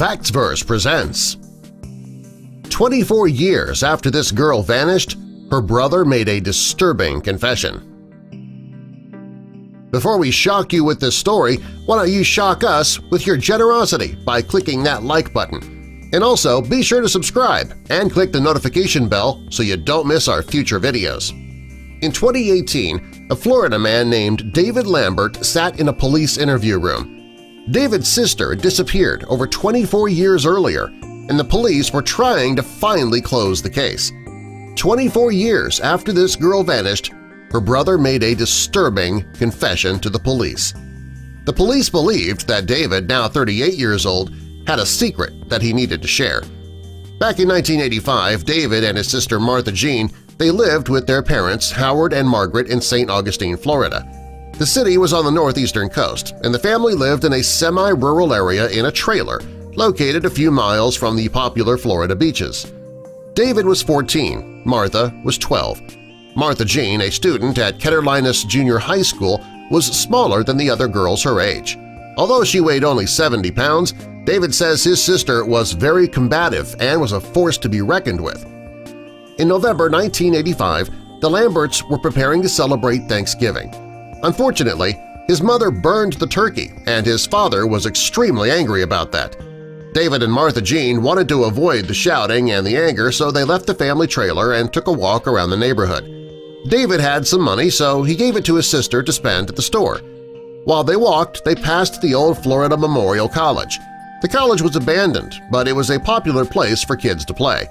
Factsverse presents 24 years after this girl vanished, her brother made a disturbing confession. Before we shock you with this story, why don't you shock us with your generosity by clicking that like button. And also be sure to subscribe and click the notification bell so you don't miss our future videos. In 2018, a Florida man named David Lambert sat in a police interview room. David's sister disappeared over 24 years earlier, and the police were trying to finally close the case. 24 years after this girl vanished, her brother made a disturbing confession to the police. The police believed that David, now 38 years old, had a secret that he needed to share. Back in 1985, David and his sister Martha Jean, they lived with their parents Howard and Margaret in St. Augustine, Florida. The city was on the northeastern coast, and the family lived in a semi-rural area in a trailer located a few miles from the popular Florida beaches. David was 14, Martha was 12. Martha Jean, a student at Ketterlinus Junior High School, was smaller than the other girls her age. Although she weighed only 70 pounds, David says his sister was very combative and was a force to be reckoned with. In November 1985, the Lamberts were preparing to celebrate Thanksgiving. Unfortunately, his mother burned the turkey, and his father was extremely angry about that. David and Martha Jean wanted to avoid the shouting and the anger, so they left the family trailer and took a walk around the neighborhood. David had some money, so he gave it to his sister to spend at the store. While they walked, they passed the old Florida Memorial College. The college was abandoned, but it was a popular place for kids to play.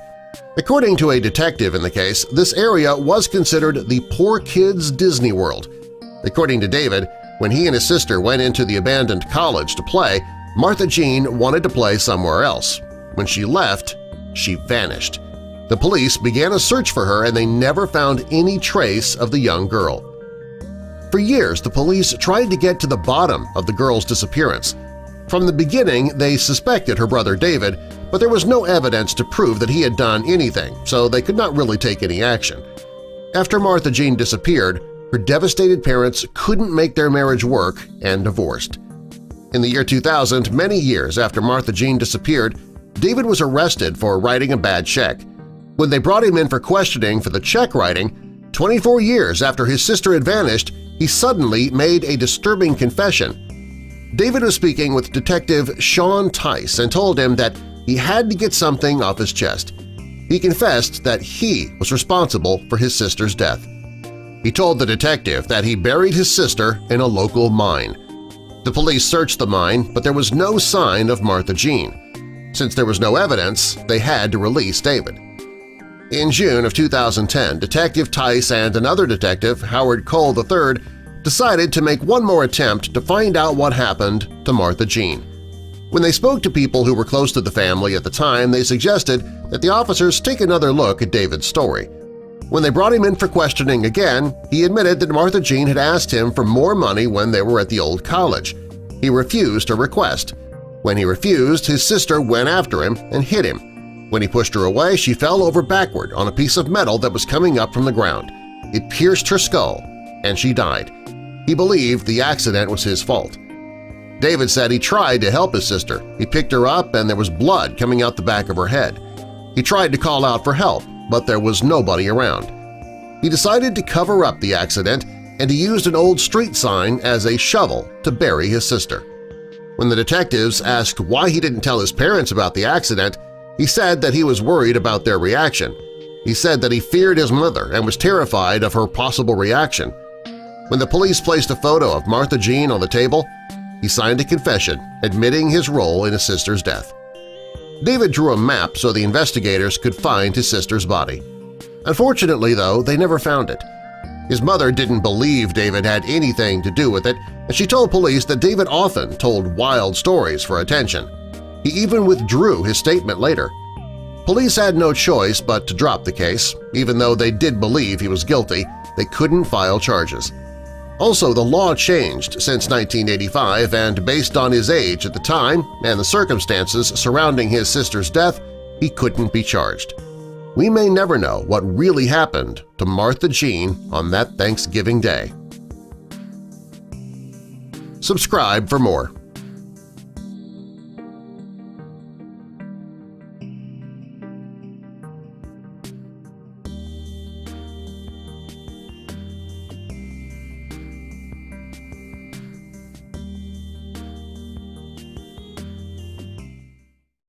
According to a detective in the case, this area was considered the poor kids' Disney World. According to David, when he and his sister went into the abandoned college to play, Martha Jean wanted to play somewhere else. When she left, she vanished. The police began a search for her and they never found any trace of the young girl. For years, the police tried to get to the bottom of the girl's disappearance. From the beginning, they suspected her brother David, but there was no evidence to prove that he had done anything, so they could not really take any action. After Martha Jean disappeared, her devastated parents couldn't make their marriage work and divorced. In the year 2000, many years after Martha Jean disappeared, David was arrested for writing a bad check. When they brought him in for questioning for the check writing, 24 years after his sister had vanished, he suddenly made a disturbing confession. David was speaking with Detective Sean Tice and told him that he had to get something off his chest. He confessed that he was responsible for his sister's death. He told the detective that he buried his sister in a local mine. The police searched the mine, but there was no sign of Martha Jean. Since there was no evidence, they had to release David. In June of 2010, Detective Tice and another detective, Howard Cole III, decided to make one more attempt to find out what happened to Martha Jean. When they spoke to people who were close to the family at the time, they suggested that the officers take another look at David's story. When they brought him in for questioning again, he admitted that Martha Jean had asked him for more money when they were at the old college. He refused her request. When he refused, his sister went after him and hit him. When he pushed her away, she fell over backward on a piece of metal that was coming up from the ground. It pierced her skull, and she died. He believed the accident was his fault. David said he tried to help his sister. He picked her up and there was blood coming out the back of her head. He tried to call out for help, but there was nobody around. He decided to cover up the accident and he used an old street sign as a shovel to bury his sister. When the detectives asked why he didn't tell his parents about the accident, he said that he was worried about their reaction. He said that he feared his mother and was terrified of her possible reaction. When the police placed a photo of Martha Jean on the table, he signed a confession admitting his role in his sister's death. David drew a map so the investigators could find his sister's body. Unfortunately, though, they never found it. His mother didn't believe David had anything to do with it, and she told police that David often told wild stories for attention. He even withdrew his statement later. Police had no choice but to drop the case. Even though they did believe he was guilty, they couldn't file charges. Also, the law changed since 1985, and based on his age at the time and the circumstances surrounding his sister's death, he couldn't be charged. We may never know what really happened to Martha Jean on that Thanksgiving Day. Subscribe for more.